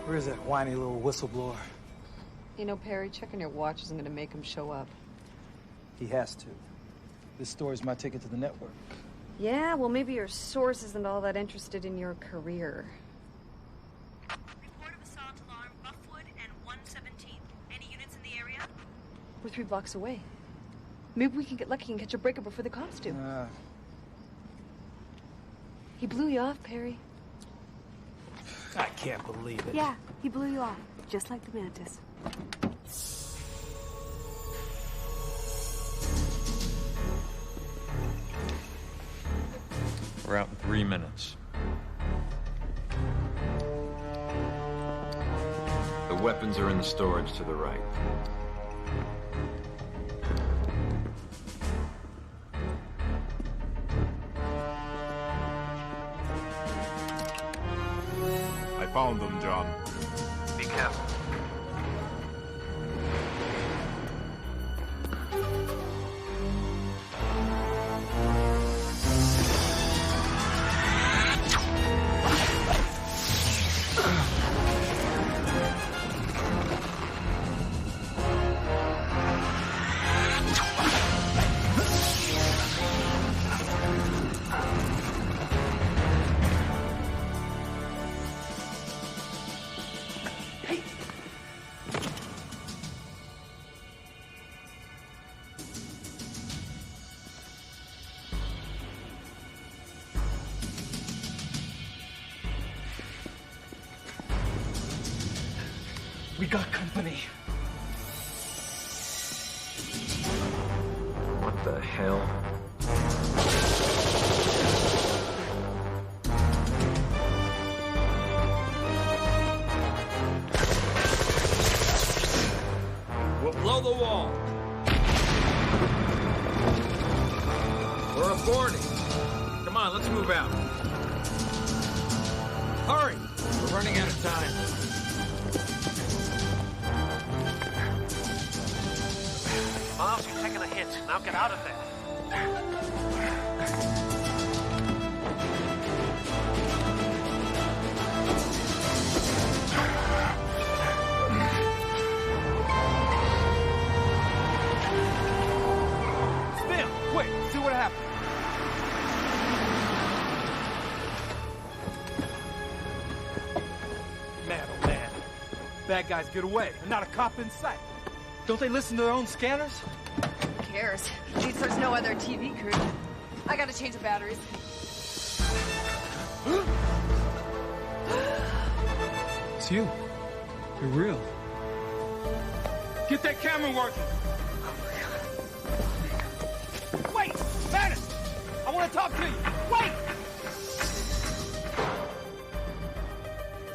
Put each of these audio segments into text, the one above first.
Where's that whiny little whistleblower? You know, Perry, checking your watch isn't gonna make him show up. He has to. This story's my ticket to the network. Yeah, well, maybe your source isn't all that interested in your career. Report of assault alarm, Buffwood and 117th. Any units in the area? We're 3 blocks away. Maybe we can get lucky and catch a breaker before the cops do. He blew you off, Perry. I can't believe it. Yeah, he blew you off, just like the Mantis. We're out in 3 minutes. The weapons are in the storage to the right. I found them, John. Be careful. We got company. What the hell? We'll blow the wall. We're aborting. Come on, let's move out. Hurry! We're running out of time. Miles, you're taking a hit. Now get out of there. Still, quick, see what happened. Man, oh man. Bad guys get away, and not a cop in sight. Don't they listen to their own scanners? Who cares? At least there's no other TV crew. I gotta change the batteries. It's you. You're real. Get that camera working. Wait! Mantis! I want to talk to you. Wait!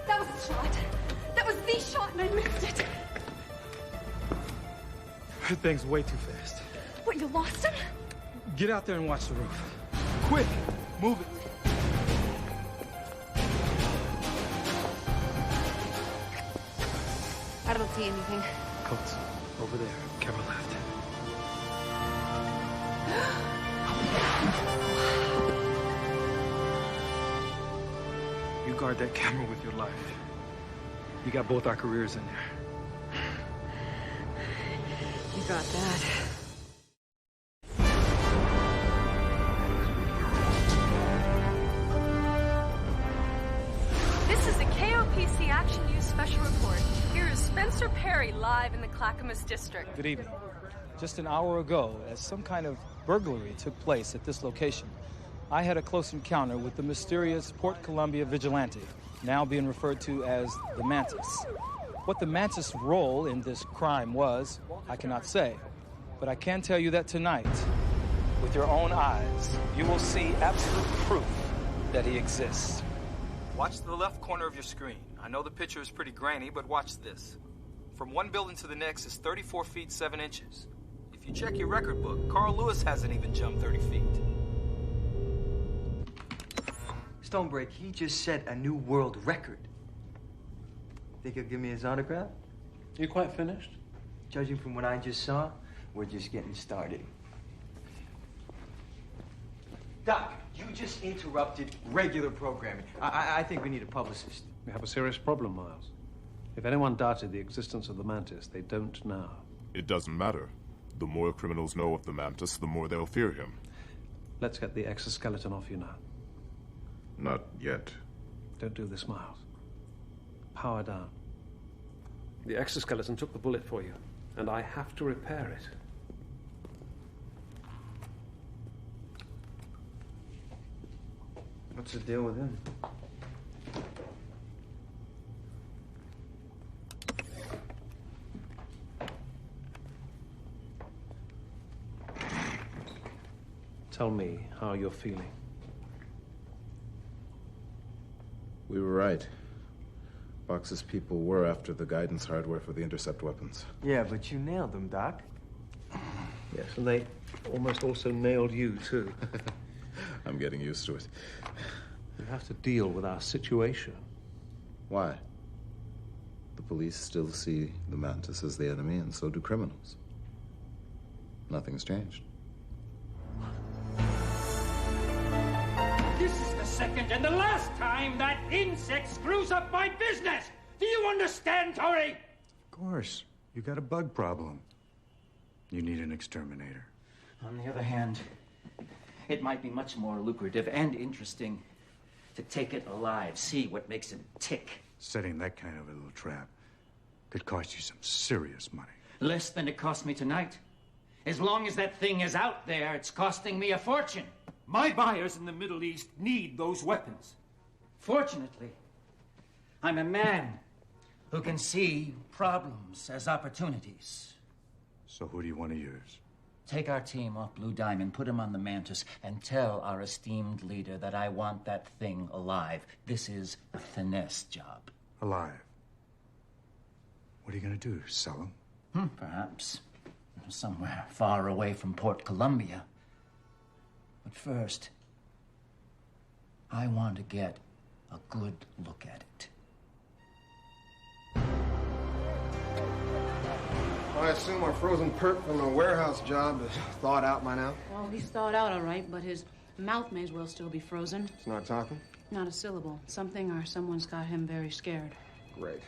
That was the shot. That was the shot, and I missed it. That thing's way too fast. What, you lost him? Get out there and watch the roof. Quick! Move it. I don't see anything. Coats, over there. Camera left. You guard that camera with your life. You got both our careers in there. You got that. This is a KOPC Action News Special Report. Here is Spencer Perry live in the Clackamas District. Good evening. Just an hour ago, as some kind of burglary took place at this location, I had a close encounter with the mysterious Port Columbia vigilante, now being referred to as the Mantis. What the Mantis' role in this crime was, I cannot say. But I can tell you that tonight, with your own eyes, you will see absolute proof that he exists. Watch the left corner of your screen. I know the picture is pretty grainy, but watch this. From one building to the next is 34 feet 7 inches. If you check your record book, Carl Lewis hasn't even jumped 30 feet. Stonebreak, he just set a new world record. Think he'll give me his autograph? You quite finished? Judging from what I just saw, we're just getting started. Doc, you just interrupted regular programming. I think we need a publicist. We have a serious problem, Miles. If anyone doubted the existence of the Mantis, they don't now. It doesn't matter. The more criminals know of the Mantis, the more they'll fear him. Let's get the exoskeleton off you now. Not yet. Don't do this, Miles. Power down. The exoskeleton took the bullet for you, and I have to repair it. What's the deal with him? Tell me how you're feeling. We were right. Box's people were after the guidance hardware for the intercept weapons. Yeah, but you nailed them, Doc. Yes, and they almost also nailed you, too. I'm getting used to it. You have to deal with our situation. Why? The police still see the Mantis as the enemy, and so do criminals. Nothing's changed. This is the second and the last time that insect screws up my business! Do you understand, Tori? Of course. You got a bug problem. You need an exterminator. On the other hand, it might be much more lucrative and interesting to take it alive, see what makes it tick. Setting that kind of a little trap could cost you some serious money. Less than it cost me tonight. As long as that thing is out there, it's costing me a fortune. My buyers in the Middle East need those weapons. Fortunately, I'm a man who can see problems as opportunities. So who do you want to use? Take our team off Blue Diamond, put him on the Mantis, and tell our esteemed leader that I want that thing alive. This is a finesse job. Alive? What are you going to do, sell him? Perhaps. Somewhere far away from Port Columbia. But first, I want to get a good look at it. I assume our frozen perp from the warehouse job is thawed out by now? Well, he's thawed out all right, but his mouth may as well still be frozen. He's not talking? Not a syllable. Something or someone's got him very scared. Great.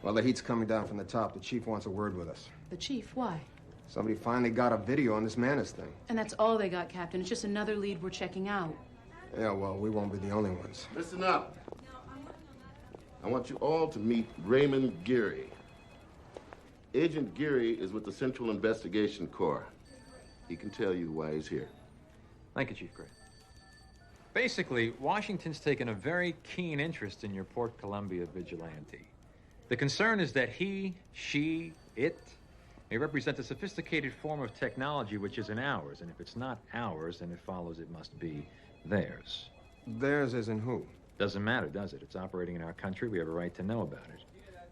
Well, the heat's coming down from the top. The chief wants a word with us. The chief? Why? Somebody finally got a video on this M.A.N.T.I.S thing. And that's all they got, Captain. It's just another lead we're checking out. Yeah, well, we won't be the only ones. Listen up. I want you all to meet Raymond Geary. Agent Geary is with the Central Investigation Corps. He can tell you why he's here. Thank you, Chief Gray. Basically, Washington's taken a very keen interest in your Port Columbia vigilante. The concern is that he, she, it may represent a sophisticated form of technology which isn't ours, and if it's not ours, then it follows it must be theirs. Theirs as in who? Doesn't matter, does it? It's operating in our country. We have a right to know about it.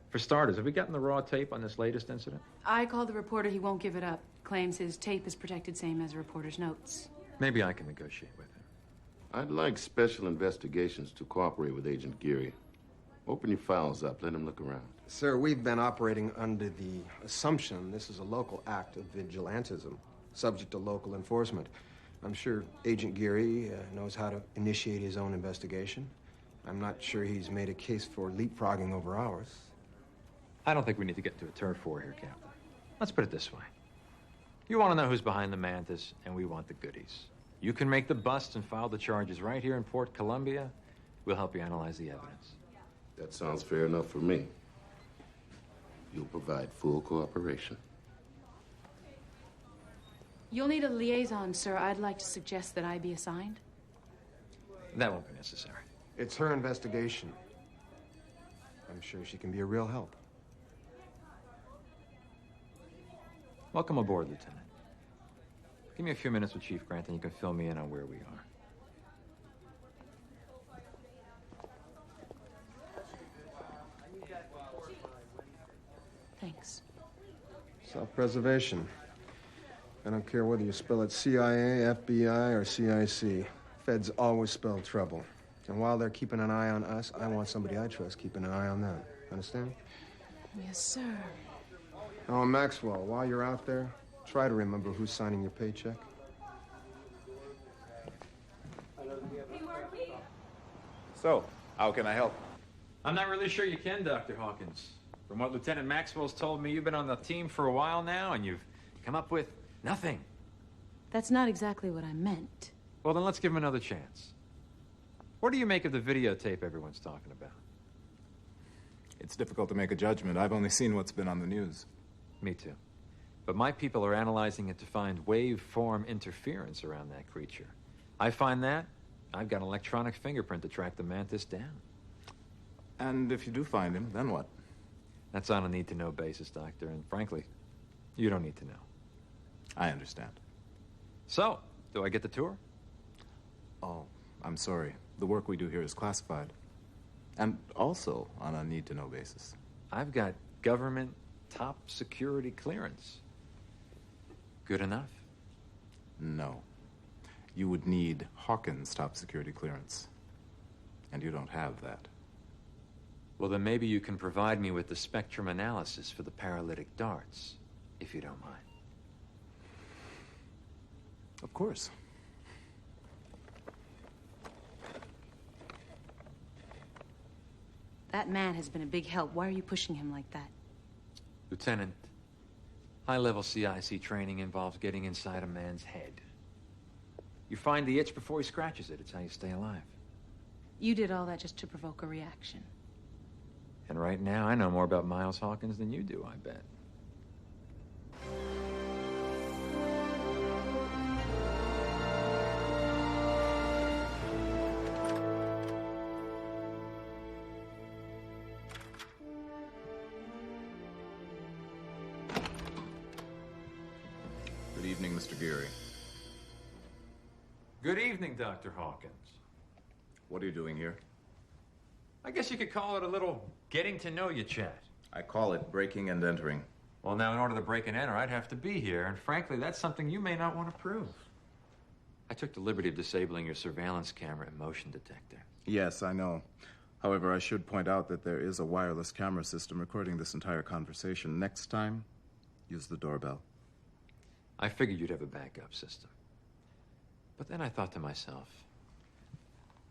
For starters, have we gotten the raw tape on this latest incident? I called the reporter. He won't give it up. Claims his tape is protected same as a reporter's notes. Maybe I can negotiate with him. I'd like Special Investigations to cooperate with Agent Geary. Open your files up. Let him look around. Sir, we've been operating under the assumption this is a local act of vigilantism, subject to local enforcement. I'm sure Agent Geary knows how to initiate his own investigation. I'm not sure he's made a case for leapfrogging over ours. I don't think we need to get into a turf war here, Captain. Let's put it this way. You want to know who's behind the Mantis, and we want the goodies. You can make the busts and file the charges right here in Port Columbia. We'll help you analyze the evidence. That sounds fair enough for me. You'll provide full cooperation. You'll need a liaison, sir. I'd like to suggest that I be assigned. That won't be necessary. It's her investigation. I'm sure she can be a real help. Welcome aboard, Lieutenant. Give me a few minutes with Chief Grant, and you can fill me in on where we are. Thanks. Self-preservation. I don't care whether you spell it CIA, FBI, or CIC. Feds always spell trouble. And while they're keeping an eye on us, I want somebody I trust keeping an eye on them. Understand? Yes, sir. Oh, Maxwell, while you're out there, try to remember who's signing your paycheck. So, how can I help? I'm not really sure you can, Dr. Hawkins. From what Lieutenant Maxwell's told me, you've been on the team for a while now, and you've come up with nothing. That's not exactly what I meant. Well, then let's give him another chance. What do you make of the videotape everyone's talking about? It's difficult to make a judgment. I've only seen what's been on the news. Me too. But my people are analyzing it to find waveform interference around that creature. I find that, I've got an electronic fingerprint to track the Mantis down. And if you do find him, then what? That's on a need-to-know basis, Doctor, and frankly, you don't need to know. I understand. So, do I get the tour? Oh, I'm sorry. The work we do here is classified. And also on a need-to-know basis. I've got government top security clearance. Good enough? No. You would need Hawkins' top security clearance. And you don't have that. Well, then maybe you can provide me with the spectrum analysis for the paralytic darts, if you don't mind. Of course. That man has been a big help. Why are you pushing him like that? Lieutenant, high-level CIC training involves getting inside a man's head. You find the itch before he scratches it. It's how you stay alive. You did all that just to provoke a reaction. And right now, I know more about Miles Hawkins than you do, I bet. Good evening, Mr. Geary. Good evening, Dr. Hawkins. What are you doing here? I guess you could call it a little getting-to-know-you chat. I call it breaking and entering. Well, now, in order to break and enter, I'd have to be here, and frankly, that's something you may not want to prove. I took the liberty of disabling your surveillance camera and motion detector. Yes, I know. However, I should point out that there is a wireless camera system recording this entire conversation. Next time, use the doorbell. I figured you'd have a backup system. But then I thought to myself,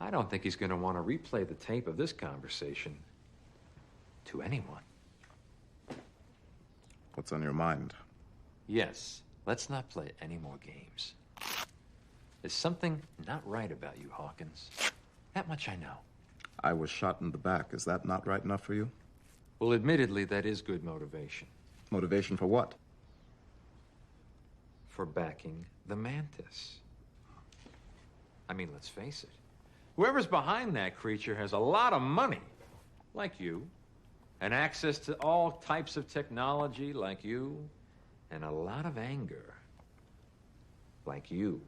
I don't think he's going to want to replay the tape of this conversation to anyone. What's on your mind? Yes, let's not play any more games. There's something not right about you, Hawkins. That much I know. I was shot in the back. Is that not right enough for you? Well, admittedly, that is good motivation. Motivation for what? For backing the Mantis. I mean, let's face it. Whoever's behind that creature has a lot of money, like you, and access to all types of technology, like you, and a lot of anger, like you.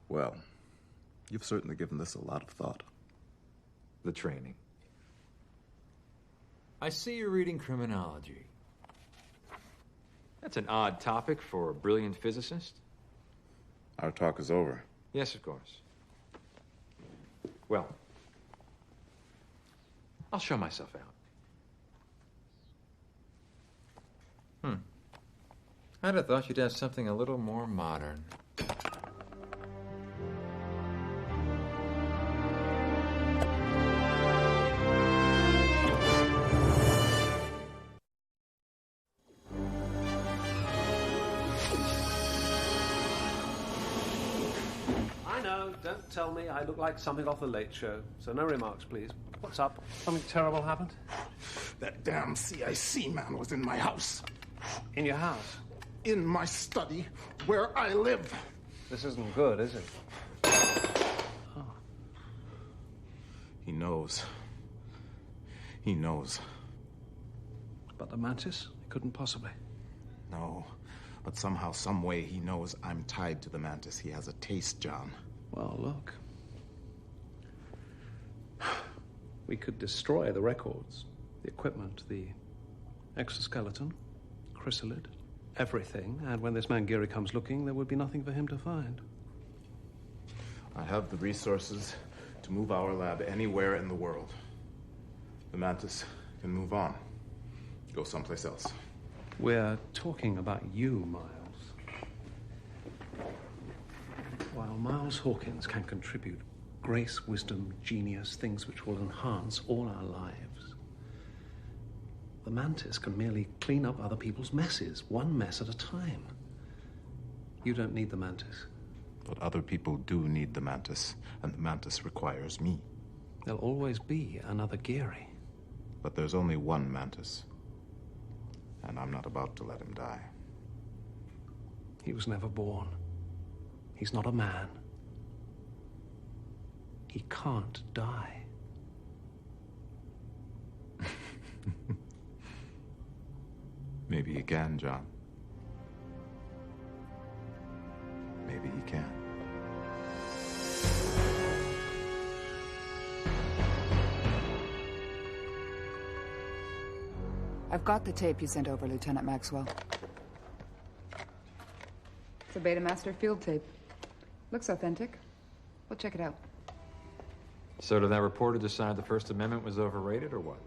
Well, you've certainly given this a lot of thought. The training. I see you're reading criminology. That's an odd topic for a brilliant physicist. Our talk is over. Yes, of course. Well, I'll show myself out. I'd have thought you'd have something a little more modern. Don't tell me I look like something off The Late Show. So no remarks, please. What's up? Something terrible happened? That damn CIC man was in my house. In your house? In my study, where I live. This isn't good, is it? Oh. He knows. He knows. But the Mantis? He couldn't possibly. No. But somehow, some way, he knows I'm tied to the Mantis. He has a taste, John. Well, look. We could destroy the records, the equipment, the exoskeleton, chrysalid, everything, and when this man Geary comes looking, there would be nothing for him to find. I have the resources to move our lab anywhere in the world. The Mantis can move on, go someplace else. We're talking about you, Miles. While Miles Hawkins can contribute grace, wisdom, genius, things which will enhance all our lives, The Mantis can merely clean up other people's messes, one mess at a time. You don't need the Mantis. But other people do need the Mantis, and the Mantis requires me. There'll always be another Geary. But there's only one Mantis. And I'm not about to let him die. He was never born. He's not a man. He can't die. Maybe he can, John. Maybe he can. I've got the tape you sent over, Lieutenant Maxwell. It's a Beta Master field tape. Looks authentic. We'll check it out. So did that reporter decide the First Amendment was overrated, or what?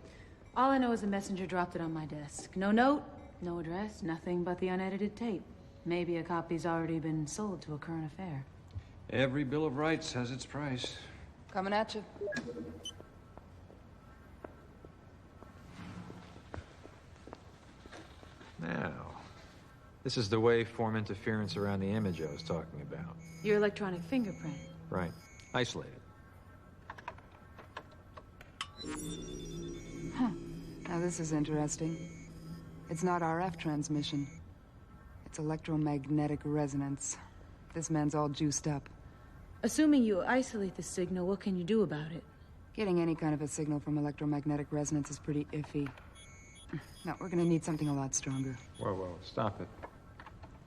All I know is the messenger dropped it on my desk. No note, no address, nothing but the unedited tape. Maybe a copy's already been sold to a current affair. Every Bill of Rights has its price. Coming at you. Now, this is the waveform interference around the image I was talking about. Your electronic fingerprint. Right. Isolated. Huh. Now this is interesting. It's not RF transmission. It's electromagnetic resonance. This man's all juiced up. Assuming you isolate the signal, what can you do about it? Getting any kind of a signal from electromagnetic resonance is pretty iffy. No, we're gonna need something a lot stronger. Whoa, whoa, stop it.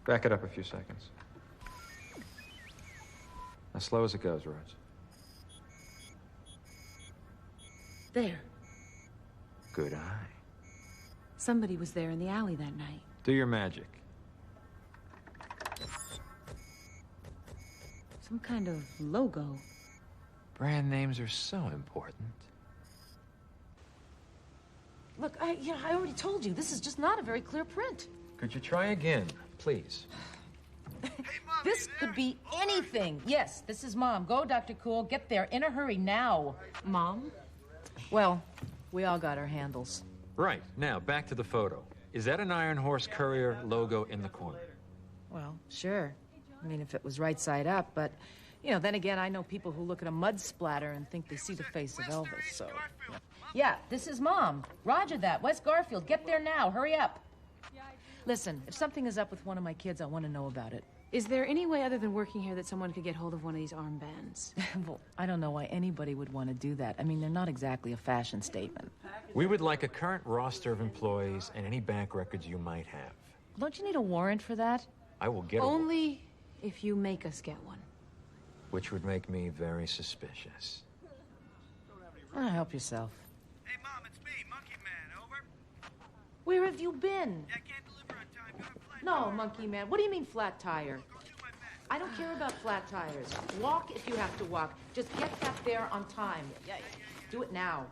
Back it up a few seconds. As slow as it goes, Rose. There. Good eye. Somebody was there in the alley that night. Do your magic. Some kind of logo. Brand names are so important. Look, I already told you, this is just not a very clear print. Could you try again, please? This could be anything. Yes, this is Mom. Go, Dr. Cool. Get there in a hurry now. Mom? Well, we all got our handles. Right. Now, back to the photo. Is that an Iron Horse Courier logo in the corner? Well, sure. I mean, if it was right side up, but, you know, then again, I know people who look at a mud splatter and think they see the face of Elvis, so... Yeah, this is Mom. Roger that. West Garfield, get there now. Hurry up. Listen, if something is up with one of my kids, I want to know about it. Is there any way other than working here that someone could get hold of one of these armbands? Well, I don't know why anybody would want to do that. I mean, they're not exactly a fashion statement. We would like a current roster of employees and any bank records you might have. Don't you need a warrant for that? I will get Only if you make us get one. Which would make me very suspicious. Help yourself. Hey, Mom, it's me, Monkey Man, over? Where have you been? I can't deliver on time. Got a flat No, Monkey Man. What do you mean flat tire? I don't care about flat tires. Walk if you have to walk. Just get back there on time. Yeah, do it now.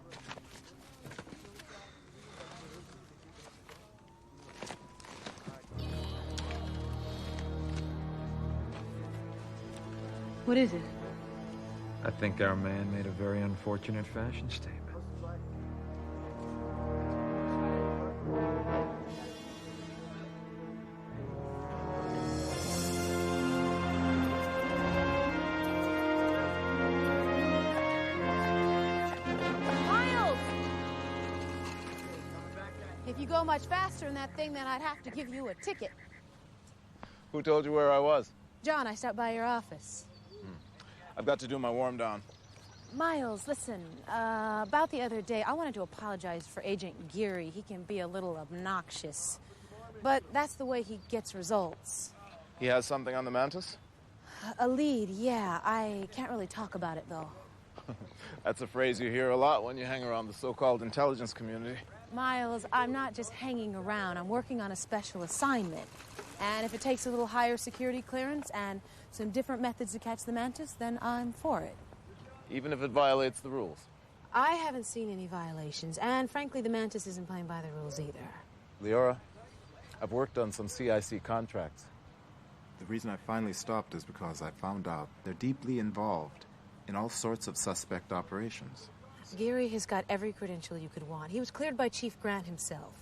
What is it? I think our man made a very unfortunate fashion statement. Miles! If you go much faster in that thing, then I'd have to give you a ticket. Who told you where I was? John, I stopped by your office. I've got to do my warm down. Miles, listen, about the other day, I wanted to apologize for Agent Geary. He can be a little obnoxious, but that's the way he gets results. He has something on the Mantis? A lead, yeah. I can't really talk about it, though. That's a phrase you hear a lot when you hang around the so-called intelligence community. Miles, I'm not just hanging around. I'm working on a special assignment. And if it takes a little higher security clearance and some different methods to catch the Mantis, then I'm for it. Even if it violates the rules? I haven't seen any violations, and frankly, the Mantis isn't playing by the rules either. Leora, I've worked on some CIC contracts. The reason I finally stopped is because I found out they're deeply involved in all sorts of suspect operations. Geary has got every credential you could want. He was cleared by Chief Grant himself.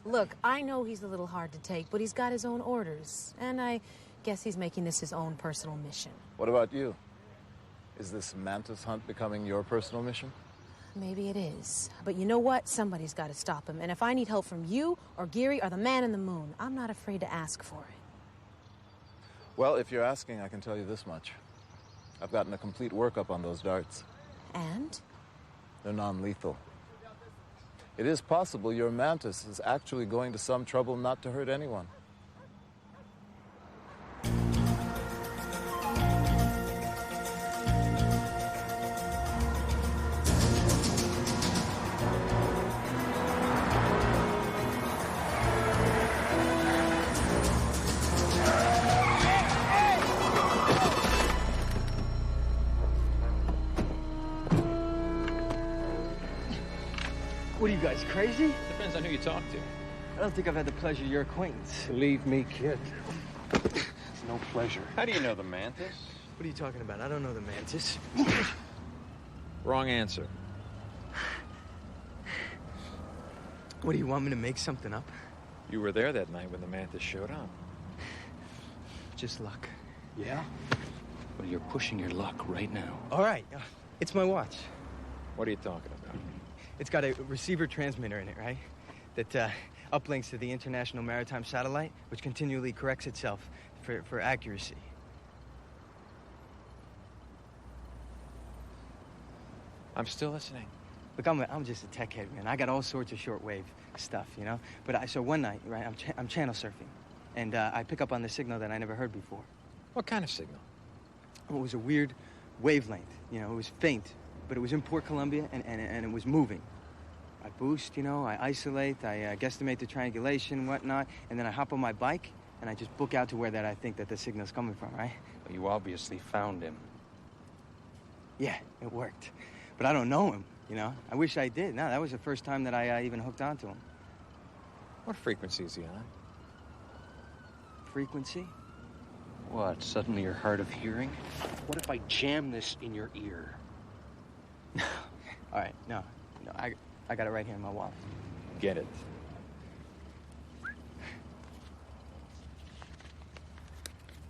Look, I know he's a little hard to take, but he's got his own orders. And I guess he's making this his own personal mission. What about you? Is this Mantis hunt becoming your personal mission? Maybe it is. But you know what? Somebody's got to stop him. And if I need help from you or Geary or the man in the moon, I'm not afraid to ask for it. Well, if you're asking, I can tell you this much. I've gotten a complete workup on those darts. And? They're non-lethal. It is possible your Mantis is actually going to some trouble not to hurt anyone. What are you guys, crazy? Depends on who you talk to. I don't think I've had the pleasure of your acquaintance. Believe me, kid. No pleasure. How do you know the Mantis? What are you talking about? I don't know the Mantis. Wrong answer. What, do you want me to make something up? You were there that night when the Mantis showed up. Just luck. Yeah? Well, you're pushing your luck right now. All right. It's my watch. What are you talking about? It's got a receiver transmitter in it, right? That uplinks to the International Maritime Satellite, which continually corrects itself for accuracy. I'm still listening. Look, I'm just a tech head, man. I got all sorts of shortwave stuff, you know? But so one night, right, I'm channel surfing, and I pick up on the signal that I never heard before. What kind of signal? Well, it was a weird wavelength, you know? It was faint, but it was in Port Columbia, and it was moving. I boost, you know, I isolate, I guesstimate the triangulation, whatnot, and then I hop on my bike, and I just book out to where that I think that the signal's coming from, right? Well, you obviously found him. Yeah, it worked. But I don't know him, you know? I wish I did. No, that was the first time that I even hooked onto him. What frequency is he on? Frequency? What, suddenly you're hard of hearing? What if I jam this in your ear? All right, no, I got it right here in my wallet. Get it.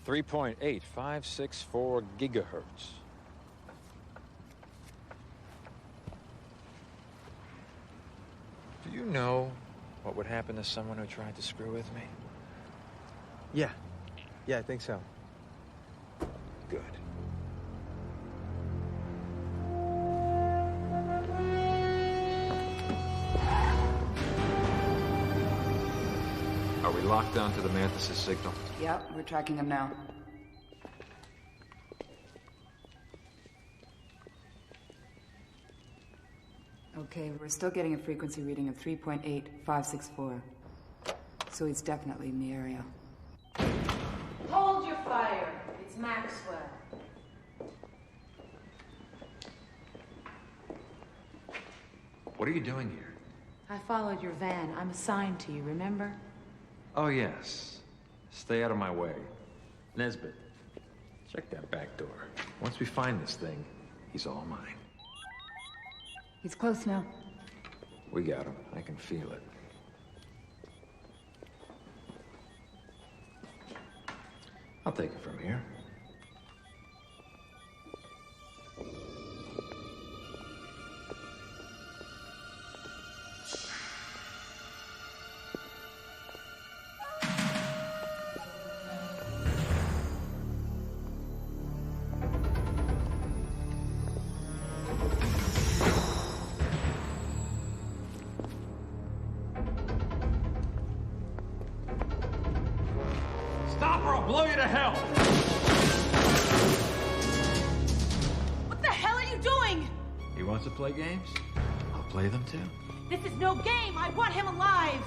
.8564 gigahertz. Do you know what would happen to someone who tried to screw with me? Yeah, I think so. Good. Are we locked onto the Mantis' signal? Yep, we're tracking him now. Okay, we're still getting a frequency reading of 3.8564. So he's definitely in the area. Hold your fire. It's Maxwell. What are you doing here? I followed your van. I'm assigned to you, remember? Oh, yes. Stay out of my way. Nesbit, check that back door. Once we find this thing, he's all mine. He's close now. We got him. I can feel it. I'll take it from here. Stop or I'll blow you to hell! What the hell are you doing? He wants to play games? I'll play them too. This is no game. I want him alive.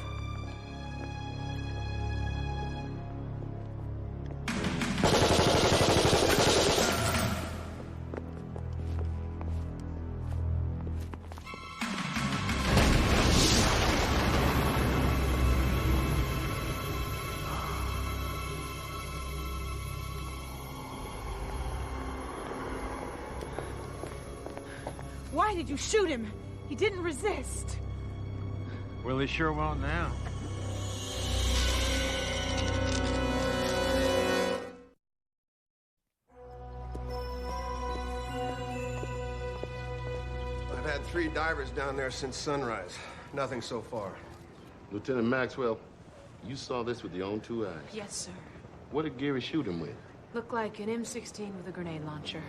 Why did you shoot him? He didn't resist. Well, he sure won't now. I've had 3 divers down there since sunrise. Nothing so far. Lieutenant Maxwell, you saw this with your own 2 eyes. Yes, sir. What did Geary shoot him with? Looked like an M16 with a grenade launcher.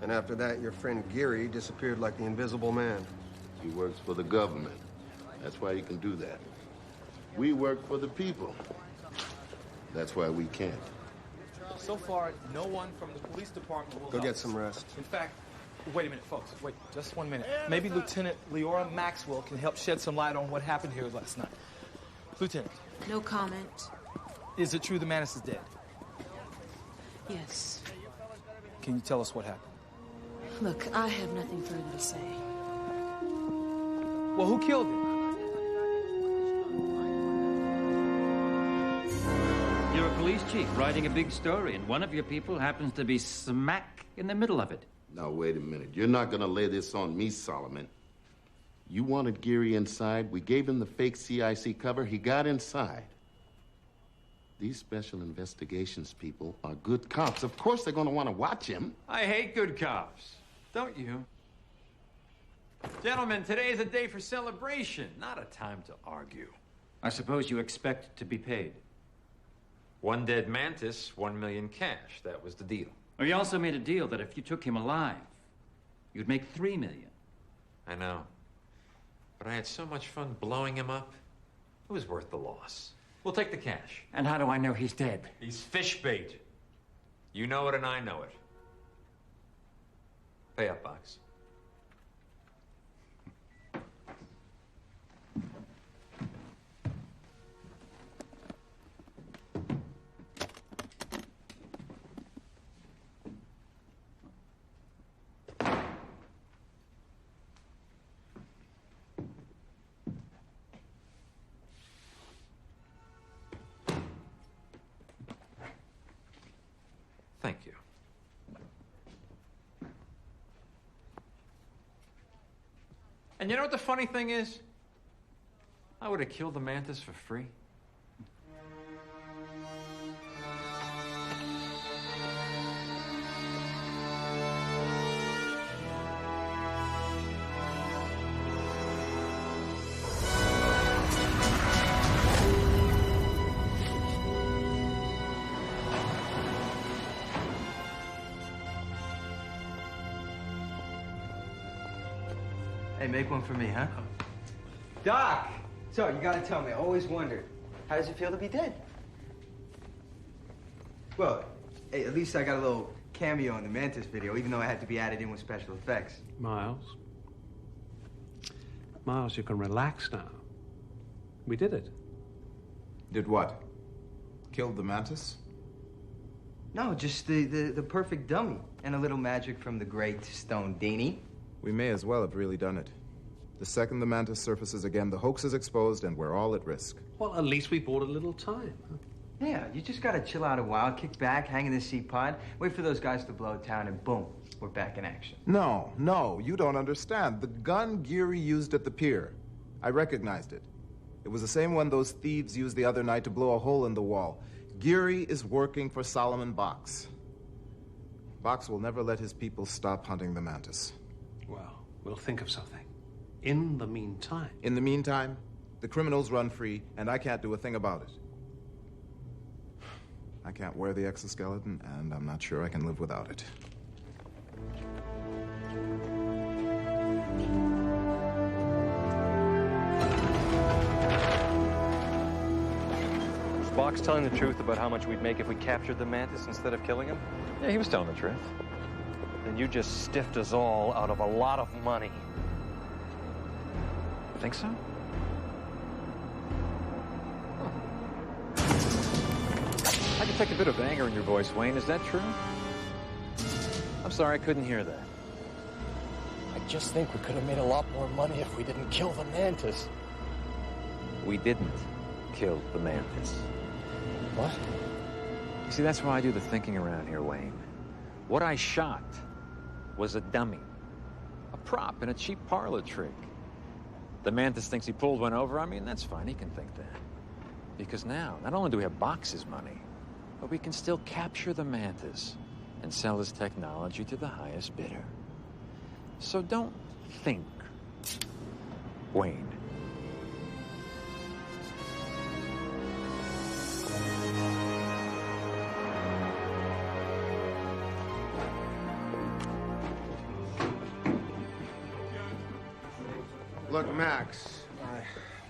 And after that, your friend Geary disappeared like the Invisible Man. He works for the government. That's why he can do that. We work for the people. That's why we can't. So far, no one from the police department will Go help get us. some rest. In fact, wait a minute, folks. Wait, just 1 minute. Maybe Lieutenant Leora Maxwell can help shed some light on what happened here last night. Lieutenant. No comment. Is it true the Mantis is dead? Yes. Can you tell us what happened? Look, I have nothing further to say. Well, who killed him? You're a police chief writing a big story, and one of your people happens to be smack in the middle of it. Now, wait a minute. You're not gonna lay this on me, Solomon. You wanted Geary inside. We gave him the fake CIC cover. He got inside. These special investigations people are good cops. Of course they're gonna want to watch him. I hate good cops. Don't you? Gentlemen, today is a day for celebration, not a time to argue. I suppose you expect to be paid. 1 dead mantis, 1 million cash. That was the deal. Or you also made a deal that if you took him alive, you'd make $3 million. I know. But I had so much fun blowing him up. It was worth the loss. We'll take the cash. And how do I know he's dead? He's fish bait. You know it and I know it. Pay up, Box. Thank you. And you know what the funny thing is? I would have killed the Mantis for free. Hey, make one for me, huh? Doc! So, you gotta tell me, I always wondered, how does it feel to be dead? Well, hey, at least I got a little cameo in the Mantis video, even though I had to be added in with special effects. Miles, you can relax now. We did it. Did what? Killed the Mantis? No, just the perfect dummy. And a little magic from the great Stone Dini. We may as well have really done it. The second the Mantis surfaces again, the hoax is exposed and we're all at risk. Well, at least we bought a little time. Huh? Yeah, you just gotta chill out a while, kick back, hang in the seat pod, wait for those guys to blow town, and boom, we're back in action. No, you don't understand. The gun Geary used at the pier, I recognized it. It was the same one those thieves used the other night to blow a hole in the wall. Geary is working for Solomon Box. Box will never let his people stop hunting the Mantis. Well, we'll think of something. In the meantime. In the meantime, the criminals run free, and I can't do a thing about it. I can't wear the exoskeleton, and I'm not sure I can live without it. Was Box telling the truth about how much we'd make if we captured the Mantis instead of killing him? Yeah, he was telling the truth. Then you just stiffed us all out of a lot of money. Think so? I can take a bit of anger in your voice, Wayne. Is that true? I'm sorry, I couldn't hear that. I just think we could have made a lot more money if we didn't kill the Mantis. We didn't kill the Mantis. What? You see, that's why I do the thinking around here, Wayne. What I shot was a dummy. A prop and a cheap parlor trick. The Mantis thinks he pulled one over. I mean, that's fine. He can think that. Because now, not only do we have Box's money, but we can still capture the Mantis and sell his technology to the highest bidder. So don't think, Wayne. Look, Max,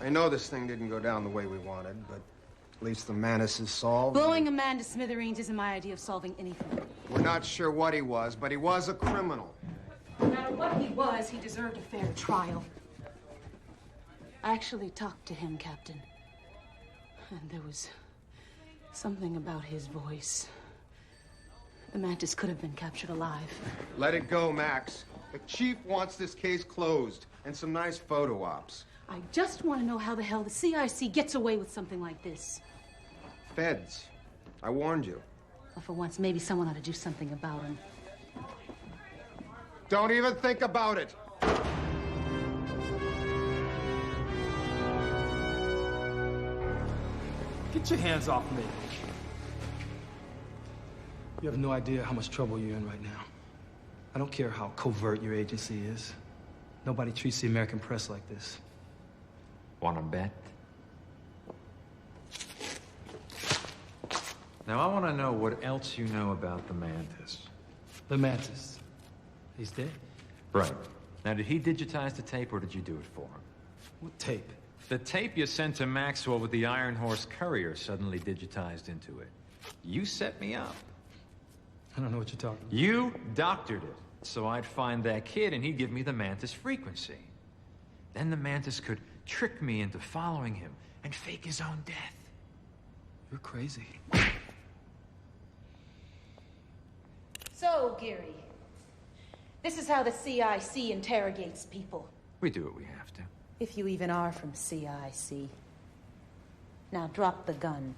I know this thing didn't go down the way we wanted, but at least the M.A.N.T.I.S is solved. Blowing a man to smithereens isn't my idea of solving anything. We're not sure what he was, but he was a criminal. No matter what he was, he deserved a fair trial. I actually talked to him, Captain. And there was something about his voice. The Mantis could have been captured alive. Let it go, Max. The chief wants this case closed and some nice photo ops. I just want to know how the hell the CIC gets away with something like this. Feds. I warned you. Well, for once, maybe someone ought to do something about him. Don't even think about it. Get your hands off me. You have no idea how much trouble you're in right now. I don't care how covert your agency is. Nobody treats the American press like this. Wanna bet? Now, I want to know what else you know about the Mantis. The Mantis. He's dead? Right. Now, did he digitize the tape, or did you do it for him? What tape? The tape you sent to Maxwell with the Iron Horse Courier suddenly digitized into it. You set me up. I don't know what you're talking about. You doctored it, so I'd find that kid and he'd give me the Mantis frequency. Then the Mantis could trick me into following him and fake his own death. You're crazy. So, Geary, this is how the CIC interrogates people. We do what we have to. If you even are from CIC. Now drop the gun.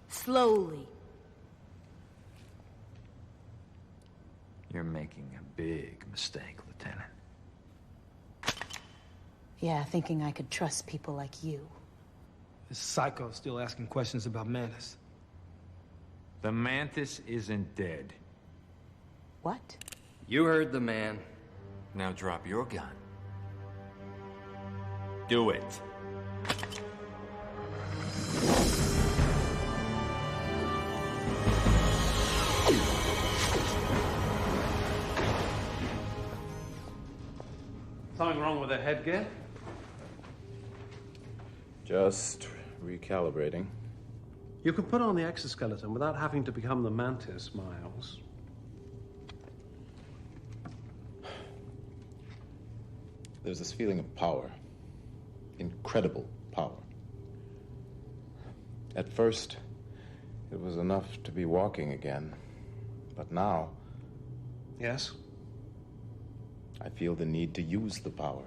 Slowly. You're making a big mistake, Lieutenant. Yeah, thinking I could trust people like you. This psycho's still asking questions about Mantis. The Mantis isn't dead. What? You heard the man. Now drop your gun. Do it. Something wrong with the headgear? Just recalibrating. You can put on the exoskeleton without having to become the Mantis, Miles. There's this feeling of power. Incredible power. At first, it was enough to be walking again. But now... Yes? I feel the need to use the power.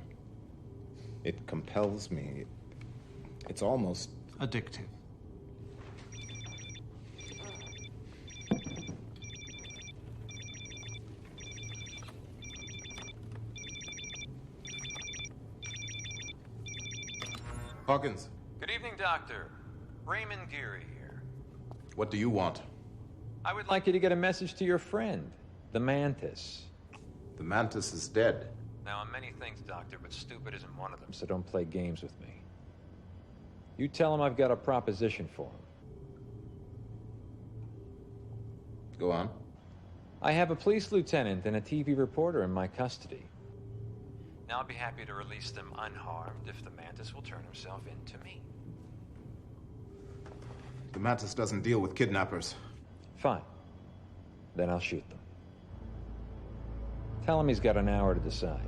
It compels me. It's almost... addictive. Hawkins. Good evening, Doctor. Raymond Geary here. What do you want? I would like you to get a message to your friend, the Mantis. The Mantis is dead. Now, I'm many things, Doctor, but stupid isn't one of them, so don't play games with me. You tell him I've got a proposition for him. Go on. I have a police lieutenant and a TV reporter in my custody. Now, I'll be happy to release them unharmed if the Mantis will turn himself in to me. The Mantis doesn't deal with kidnappers. Fine. Then I'll shoot them. Tell him he's got an hour to decide.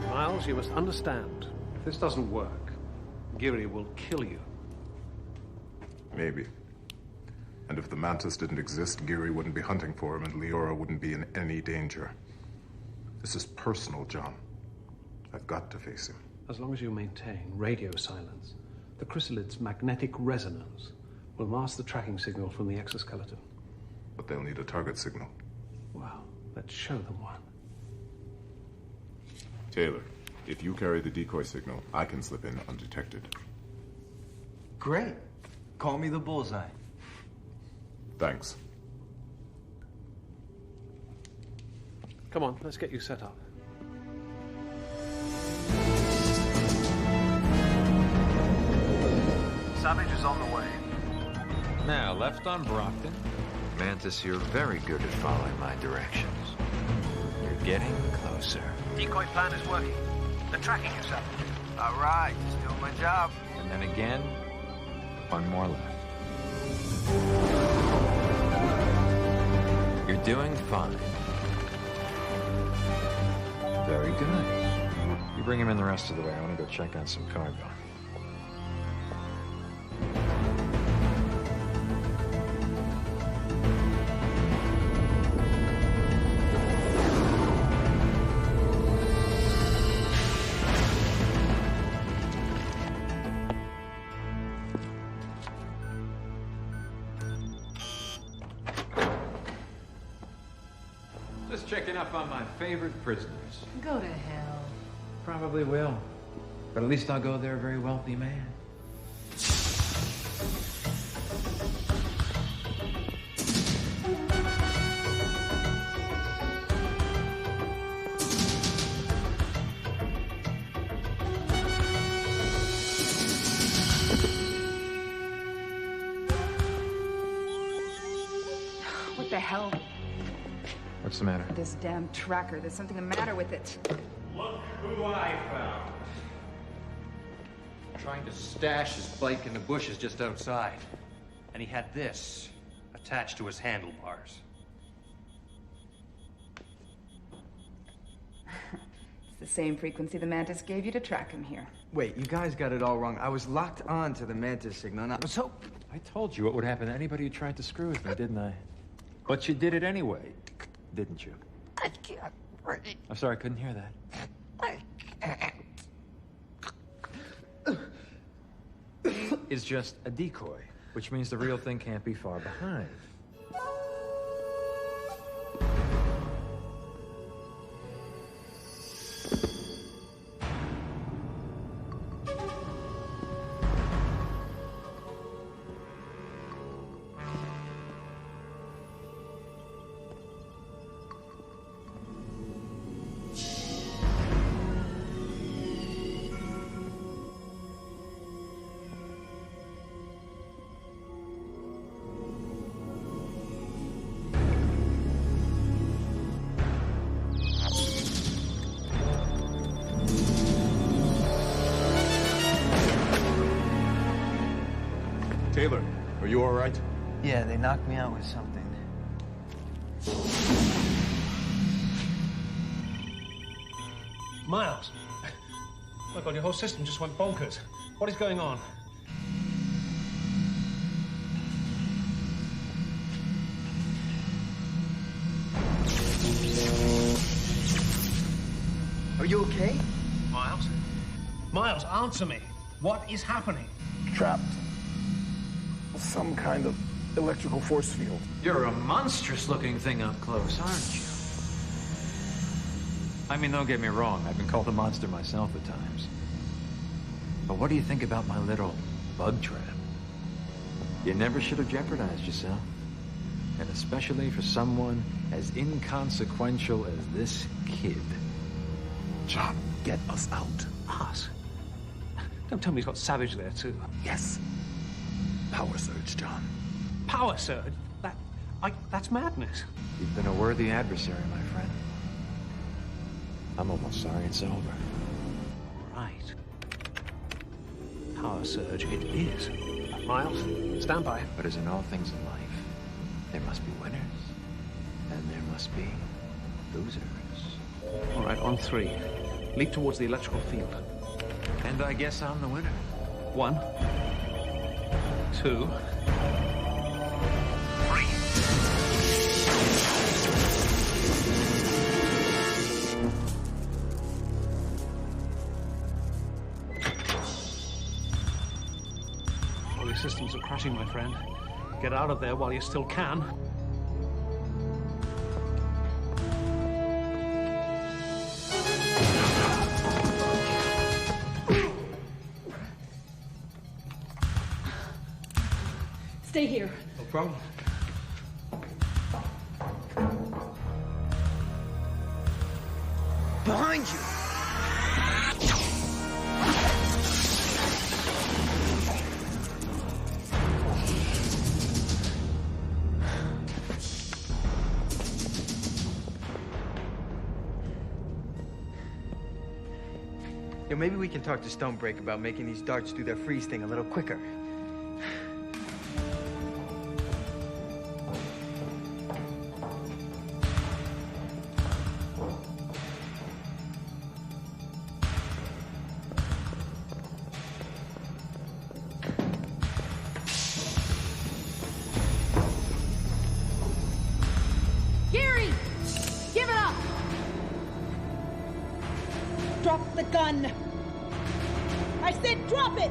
Miles, you must understand. If this doesn't work, Geary will kill you. Maybe. And if the Mantis didn't exist, Geary wouldn't be hunting for him and Leora wouldn't be in any danger. This is personal, John. I've got to face him. As long as you maintain radio silence, the chrysalid's magnetic resonance will mask the tracking signal from the exoskeleton. But they'll need a target signal. Well, let's show them one. Taylor, if you carry the decoy signal, I can slip in undetected. Great. Call me the bullseye. Thanks. Come on, let's get you set up. Savage is on the way. Now, left on Brockton. Mantis, you're very good at following my directions. You're getting closer. Decoy plan is working. They're tracking you, Savage. All right, just doing my job. And then again, one more left. You're doing fine. Very good. You bring him in the rest of the way. I want to go check on some cargo. Just checking up on my favorite prisoners. Go to hell. Probably will. But at least I'll go there a very wealthy man. What the hell? What's the matter? This damn tracker. There's something the matter with it. Look who I found. Trying to stash his bike in the bushes just outside. And he had this attached to his handlebars. It's the same frequency the Mantis gave you to track him here. Wait, you guys got it all wrong. I was locked on to the Mantis signal, and I was so... I told you what would happen to anybody who tried to screw with me, didn't I? But you did it anyway, didn't you? I can't breathe. I'm sorry, I couldn't hear that. I can't. It's just a decoy, which means the real thing can't be far behind. Taylor, are you all right? Yeah, they knocked me out with something. Miles! Oh my God, your whole system just went bonkers. What is going on? Are you okay? Miles? Miles, answer me. What is happening? Trapped. Some kind of electrical force field. You're a monstrous-looking thing up close, aren't you? I mean, don't get me wrong. I've been called a monster myself at times. But what do you think about my little bug trap? You never should have jeopardized yourself. And especially for someone as inconsequential as this kid. John, get us out. Us? Don't tell me he's got Savage there, too. Yes. Power surge, John. Power surge? That's madness. You've been a worthy adversary, my friend. I'm almost sorry it's over. Right. Power surge it is. Miles, stand by. But as in all things in life, there must be winners. And there must be losers. All right, on 3. Leap towards the electrical field. And I guess I'm the winner. 1, 2, 3. crashing, my friend. Get out of there while you still can. Stay here. No problem. Behind you! Yo, maybe we can talk to Stonebreak about making these darts do their freeze thing a little quicker. Gary! Give it up! Drop the gun! I said drop it!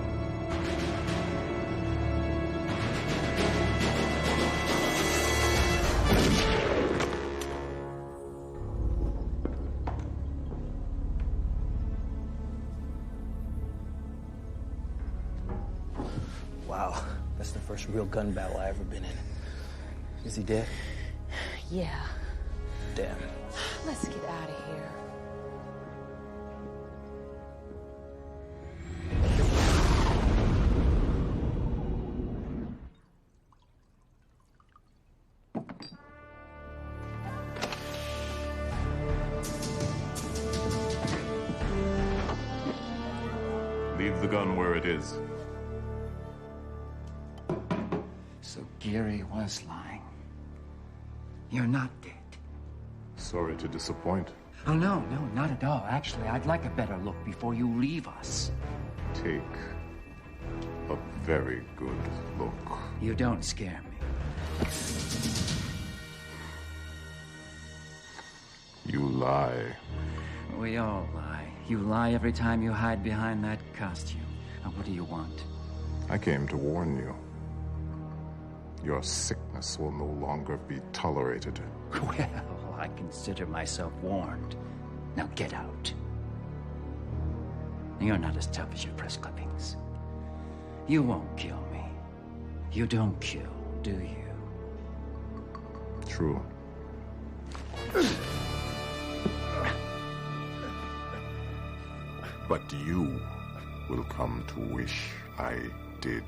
Wow, that's the first real gun battle I've ever been in. Is he dead? Yeah. Damn. Let's get out of here. Leave the gun where it is. So Geary was lying. You're not dead. Sorry to disappoint. Oh, no, not at all. Actually, I'd like a better look before you leave us. Take a very good look. You don't scare me. You lie. We all lie. You lie every time you hide behind that costume. Now, what do you want? I came to warn you. Your sickness will no longer be tolerated. Well, I consider myself warned. Now get out. You're not as tough as your press clippings. You won't kill me. You don't kill, do you? True. But you will come to wish I did.